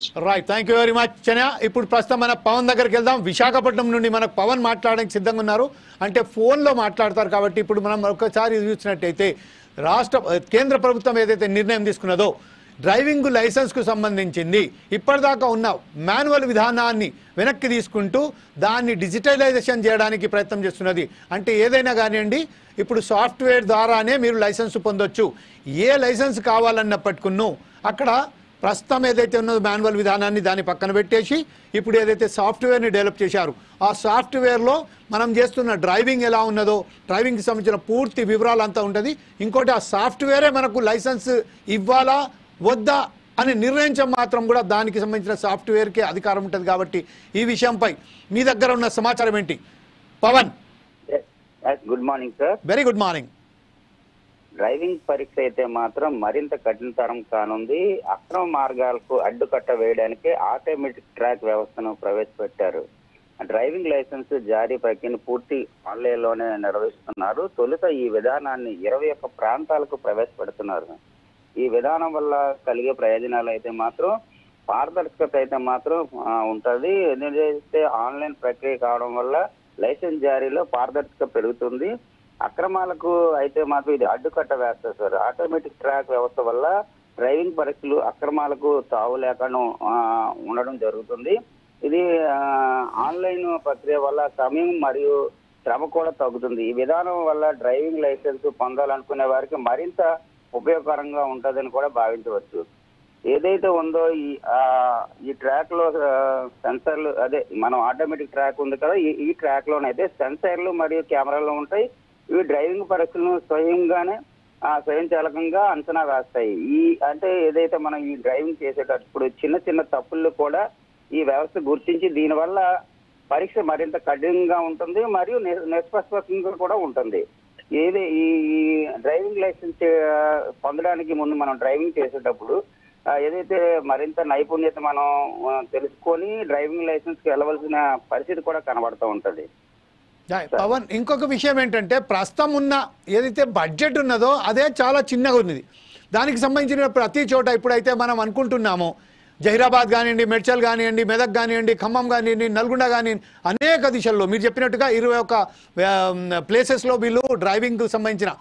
Right, thank you very much Chanya. ఇప్పుడు ప్రస్తుతం మన పవన్ దగ్గరికి వెళ్దాం. విశాఖపట్నం నుండి మనకు పవన్ మాట్లాడడానికి సిద్ధంగా ఉన్నారు. అంటే ఫోన్లో మాట్లాడతారు కాబట్టి ఇప్పుడు మనం ఒకసారి చూసినట్టయితే కేంద్ర ప్రభుత్వం ఏదైతే నిర్ణయం తీసుకున్నదో డ్రైవింగ్ లైసెన్స్కు సంబంధించింది ఇప్పటిదాకా ఉన్న మాన్యువల్ విధానాన్ని వెనక్కి తీసుకుంటూ దాన్ని డిజిటలైజేషన్ చేయడానికి ప్రయత్నం చేస్తున్నది. అంటే ఏదైనా కానివ్వండి, ఇప్పుడు సాఫ్ట్వేర్ ద్వారానే మీరు లైసెన్స్ పొందొచ్చు. ఏ లైసెన్స్ కావాలన్నప్పటికును అక్కడ ప్రస్తుతం ఏదైతే ఉన్నదో మాన్యువల్ విధానాన్ని దాన్ని పక్కన పెట్టేసి ఇప్పుడు ఏదైతే సాఫ్ట్వేర్ని డెవలప్ చేశారు ఆ సాఫ్ట్వేర్లో మనం చేస్తున్న డ్రైవింగ్ ఎలా ఉన్నదో డ్రైవింగ్కి సంబంధించిన పూర్తి వివరాలు అంతా ఉంటుంది. ఇంకోటి ఆ సాఫ్ట్వేరే మనకు లైసెన్స్ ఇవ్వాలా వద్దా అని నిర్ణయించడం మాత్రం కూడా దానికి సంబంధించిన సాఫ్ట్వేర్కే అధికారం ఉంటుంది. కాబట్టి ఈ విషయంపై మీ దగ్గర ఉన్న సమాచారం ఏంటి Pavan? Good morning sir. Very good morning. Driving పరీక్ష అయితే మాత్రం మరింత కఠినతరం కానుంది. అక్రమ మార్గాలకు అడ్డుకట్ట వేయడానికి ఆటోమేటిక్ ట్రాక్ వ్యవస్థను ప్రవేశపెట్టారు. డ్రైవింగ్ లైసెన్స్ జారీ ప్రక్రియను పూర్తి ఆన్లైన్లోనే నిర్వహిస్తున్నారు. తొలుత ఈ విధానాన్ని 21 ప్రాంతాలకు ప్రవేశపెడుతున్నారు. ఈ విధానం వల్ల కలిగే ప్రయోజనాలు అయితే మాత్రం పారదర్శకత అయితే మాత్రం ఉంటుంది. ఎందుకంటే ఆన్లైన్ ప్రక్రియ కావడం వల్ల లైసెన్స్ జారీలో పారదర్శకత పెరుగుతుంది. అక్రమాలకు అయితే మాత్రం ఇది అడ్డుకట్ట వేస్తారు సార్. ఆటోమేటిక్ ట్రాక్ వ్యవస్థ వల్ల డ్రైవింగ్ పరీక్షలు అక్రమాలకు తావు లేకుండా ఉండడం జరుగుతుంది. ఇది ఆన్లైన్ ప్రక్రియ వల్ల సమయం మరియు శ్రమ కూడా తగ్గుతుంది. ఈ విధానం వల్ల డ్రైవింగ్ లైసెన్స్ పొందాలనుకునే వారికి మరింత ఉపయోగకరంగా ఉంటుందని కూడా భావించవచ్చు. ఏదైతే ఉందో ఈ ట్రాక్ లో సెన్సర్లు, అదే మనం ఆటోమేటిక్ ట్రాక్ ఉంది కదా, ఈ ట్రాక్ లోనైతే సెన్సర్లు మరియు కెమెరాలు ఉంటాయి. ఇవి డ్రైవింగ్ పరీక్షలను స్వయంచాలకంగా అంచనా వేస్తాయి. అంటే ఏదైతే మనం ఈ డ్రైవింగ్ చేసేటప్పుడు చిన్న చిన్న తప్పులు కూడా ఈ వ్యవస్థ గుర్తించి దీనివల్ల పరీక్ష మరింత కఠినంగా ఉంటుంది మరియు నిష్పక్షపాతంగా కూడా ఉంటుంది. ఈ డ్రైవింగ్ లైసెన్స్ పొందడానికి ముందు మనం డ్రైవింగ్ చేసేటప్పుడు ఏదైతే మరింత నైపుణ్యత మనం తెలుసుకొని డ్రైవింగ్ లైసెన్స్కి వెళ్ళవలసిన పరిస్థితి కూడా కనబడుతూ ఉంటుంది. పవన్, ఇంకొక విషయం ఏంటంటే ప్రస్తుతం ఉన్న ఏదైతే బడ్జెట్ ఉన్నదో అదే చాలా చిన్నగా ఉన్నది. దానికి సంబంధించిన ప్రతి చోట ఇప్పుడైతే మనం అనుకుంటున్నామో జహీరాబాద్ కానివ్వండి, మెడ్చల్ కానివ్వండి, మెదక్ కానివ్వండి, ఖమ్మం కానివ్వండి, నల్గొండ కానివ్వండి, అనేక దిశల్లో మీరు చెప్పినట్టుగా 21 ప్లేసెస్లో వీళ్ళు డ్రైవింగ్కు సంబంధించిన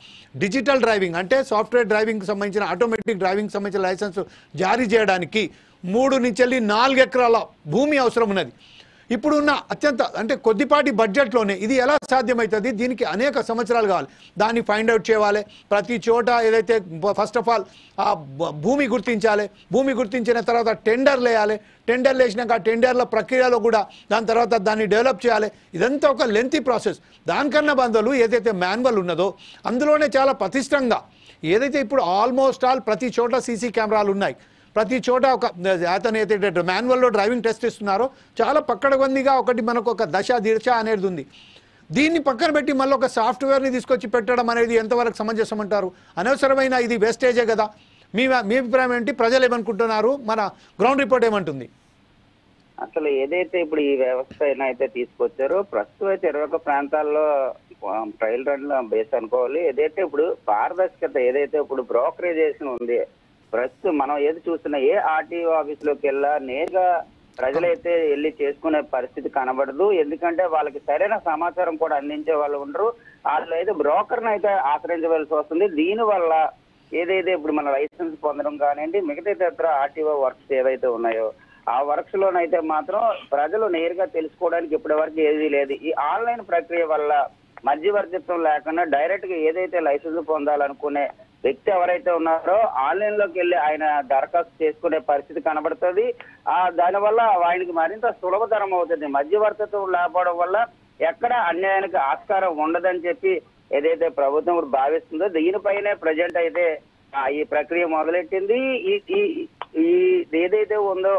డిజిటల్ డ్రైవింగ్ అంటే సాఫ్ట్వేర్ డ్రైవింగ్కి సంబంధించిన ఆటోమేటిక్ డ్రైవింగ్ సంబంధించిన లైసెన్స్ జారీ చేయడానికి 3 నుంచి 4 ఎకరాల భూమి అవసరం ఉన్నది. ఇప్పుడున్న అత్యంత అంటే కొద్దిపాటి బడ్జెట్లోనే ఇది ఎలా సాధ్యమవుతుంది? దీనికి అనేక సంవత్సరాలు కావాలి. దాన్ని ఫైండ్ అవుట్ చేయాలి. ప్రతి చోట ఏదైతే ఫస్ట్ ఆఫ్ ఆల్ ఆ భూమి గుర్తించాలి. భూమి గుర్తించిన తర్వాత టెండర్లు వేయాలి. టెండర్లు వేసినాక ఆ టెండర్ల ప్రక్రియలో కూడా దాని తర్వాత దాన్ని డెవలప్ చేయాలి. ఇదంతా ఒక లెంతీ ప్రాసెస్. దానికన్నా బంధువులు ఏదైతే మాన్యువల్ ఉన్నదో అందులోనే చాలా ప్రతిష్టంగా ఏదైతే ఇప్పుడు ఆల్మోస్ట్ ఆల్ ప్రతి చోట సీసీ కెమెరాలు ఉన్నాయి. ప్రతి చోట ఒక అతను ఏదైతే మాన్యువల్లో డ్రైవింగ్ టెస్ట్ ఇస్తున్నారో చాలా పక్కడబందీగా ఒకటి మనకు ఒక దశ అనేది ఉంది. దీన్ని పక్కన పెట్టి మళ్ళీ ఒక సాఫ్ట్వేర్ని తీసుకొచ్చి పెట్టడం అనేది ఎంతవరకు సమంజసం అంటారు? అనవసరమైన ఇది వేస్టేజే కదా. మీ అభిప్రాయం ఏంటి? ప్రజలు ఏమనుకుంటున్నారు? మన గ్రౌండ్ రిపోర్ట్ ఏమంటుంది? అసలు ఏదైతే ఇప్పుడు ఈ వ్యవస్థ అయితే తీసుకొచ్చారో ప్రస్తుతం అయితే 21 ప్రాంతాల్లో ట్రయల్ రన్ బేస్ అనుకోవాలి. ఏదైతే ఇప్పుడు పారదర్శకత ఏదైతే ఇప్పుడు బ్రోకరేజేషన్ ఉంది, ప్రస్తుతం మనం ఏది చూస్తున్నా ఏ ఆర్టీఓ ఆఫీసులోకి వెళ్ళా నేరుగా ప్రజలైతే వెళ్ళి చేసుకునే పరిస్థితి కనబడదు. ఎందుకంటే వాళ్ళకి సరైన సమాచారం కూడా అందించే వాళ్ళు ఉండరు. వాళ్ళు అయితే బ్రోకర్ని అయితే ఆశ్రయించవలసి వస్తుంది. దీనివల్ల ఏదైతే ఇప్పుడు మన లైసెన్స్ పొందడం కానివ్వండి, మిగతా ఇతర ఆర్టీఓ వర్క్స్ ఏవైతే ఉన్నాయో ఆ వర్క్స్ లోనైతే మాత్రం ప్రజలు నేరుగా తెలుసుకోవడానికి ఇప్పటి వరకు ఏదీ లేదు. ఈ ఆన్లైన్ ప్రక్రియ వల్ల మధ్యవర్తిత్వం లేకుండా డైరెక్ట్ గా ఏదైతే లైసెన్స్ పొందాలనుకునే వ్యక్తి ఎవరైతే ఉన్నారో ఆన్లైన్ లోకి వెళ్ళి ఆయన దరఖాస్తు చేసుకునే పరిస్థితి కనబడుతుంది. దానివల్ల ఆయనకి మరింత సులభతరం అవుతుంది. మధ్యవర్తిత్వం లేకపోవడం వల్ల ఎక్కడ అన్యాయానికి ఆస్కారం ఉండదని చెప్పి ఏదైతే ప్రభుత్వం ఇప్పుడు భావిస్తుందో దీనిపైనే ప్రజెంట్ అయితే ఈ ప్రక్రియ మొదలెట్టింది. ఏదైతే ఉందో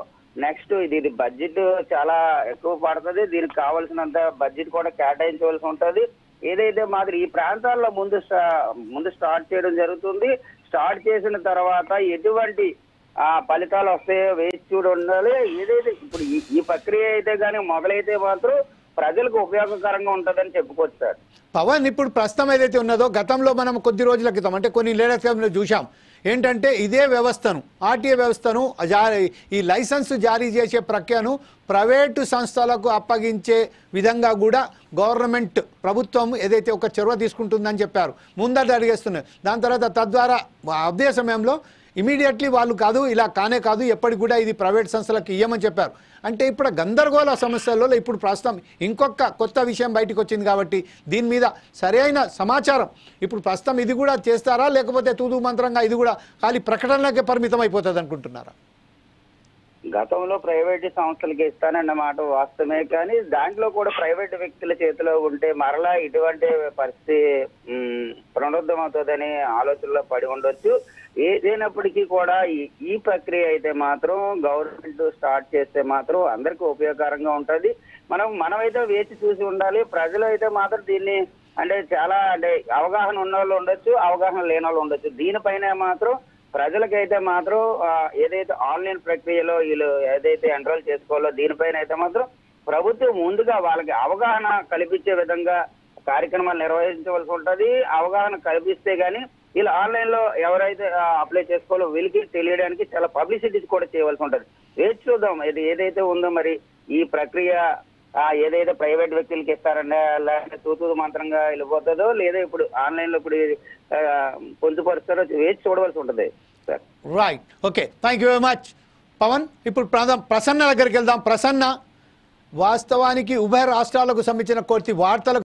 నెక్స్ట్ ఇది బడ్జెట్ చాలా ఎక్కువ పడుతుంది. దీనికి కావాల్సినంత బడ్జెట్ కూడా కేటాయించవలసి ఉంటుంది. ఏదైతే మాత్రం ఈ ప్రాంతాల్లో ముందు స్టార్ట్ చేయడం జరుగుతుంది. స్టార్ట్ చేసిన తర్వాత ఎటువంటి ఫలితాలు వస్తాయో వేచి చూడి ఉండాలి. ఏదైతే ఇప్పుడు ఈ ప్రక్రియ అయితే కానీ మొదలైతే మాత్రం ప్రజలకు ఉపయోగకరంగా ఉంటుందని చెప్పుకోవచ్చు సార్. పవన్, ఇప్పుడు ప్రస్తుతం ఏదైతే ఉన్నదో గతంలో మనం కొద్ది రోజుల క్రితం అంటే కొన్ని లేటెస్ట్ చూసాం ఏంటంటే ఇదే వ్యవస్థను ఆర్టీఏ వ్యవస్థను ఈ లైసెన్స్ జారీ చేసే ప్రక్రియను ప్రైవేటు సంస్థలకు అప్పగించే విధంగా కూడా గవర్నమెంట్ ప్రభుత్వం ఏదైతే ఒక చొరవ తీసుకుంటుందని చెప్పారు, ముందట అడిగేస్తున్నారు. దాని తర్వాత తద్వారా అదే సమయంలో ఇమీడియట్లీ వాళ్ళు కాదు, ఇలా కానే కాదు, ఎప్పటికి కూడా ఇది ప్రైవేట్ సంస్థలకు ఇవ్వమని చెప్పారు. అంటే ఇప్పుడు గందరగోళ సమస్యల్లో ఇప్పుడు ప్రస్తుతం ఇంకొక కొత్త విషయం బయటకు వచ్చింది కాబట్టి దీని మీద సరైన సమాచారం ఇప్పుడు ప్రస్తుతం ఇది కూడా చేస్తారా, లేకపోతే తూదు మంత్రంగా ఇది కూడా ఖాళీ ప్రకటనలకే పరిమితం అయిపోతుంది అనుకుంటున్నారా? గతంలో ప్రైవేటు సంస్థలకి ఇస్తానన్న మాట వాస్తవమే, కానీ దాంట్లో కూడా ప్రైవేటు వ్యక్తుల చేతిలో ఉంటే మరలా ఇటువంటి పరిస్థితి పునరుద్ధమవుతుందని ఆలోచనలో పడి ఉండొచ్చు. ఏదైనప్పటికీ కూడా ఈ ప్రక్రియ అయితే మాత్రం గవర్నమెంట్ స్టార్ట్ చేస్తే మాత్రం అందరికీ ఉపయోగకరంగా ఉంటుంది. మనమైతే వేచి చూసి ఉండాలి. ప్రజలు అయితే మాత్రం దీన్ని చాలా అవగాహన ఉన్న వాళ్ళు ఉండొచ్చు, అవగాహన లేని వాళ్ళు ఉండొచ్చు. దీనిపైన మాత్రం ప్రజలకైతే మాత్రం ఏదైతే ఆన్లైన్ ప్రక్రియలో వీళ్ళు ఏదైతే ఎన్రోల్ చేసుకోవాలో దీనిపైన అయితే మాత్రం ప్రభుత్వం ముందుగా వాళ్ళకి అవగాహన కల్పించే విధంగా కార్యక్రమాలు నిర్వహించవలసి ఉంటుంది. అవగాహన కల్పిస్తే గానీ వీళ్ళు ఆన్లైన్ లో ఎవరైతే అప్లై చేసుకోవాలో వీళ్ళకి తెలియడానికి చాలా పబ్లిసిటీ కూడా చేయవలసి ఉంటుంది. వేచి చూద్దాం ఏదైతే ఉందో మరి ఈ ప్రక్రియ ఏదైతే ప్రైవేట్ వ్యక్తులకి ఇస్తారంటే లేకపోతే తూతూ మంత్రంగా వెళ్ళిపోతుందో లేదా ఇప్పుడు ఆన్లైన్ లో ఇప్పుడు పొందుపరుస్తారో వేచి చూడవలసి ఉంటుంది sir. Right, okay, thank you very much Pavan. ఇప్పుడు ప్రసన్న దగ్గరికి వెళ్దాం. ప్రసన్న, వాస్తవానికి ఉభయ రాష్ట్రాలకు సంబంధించిన కొద్ది వార్తలకు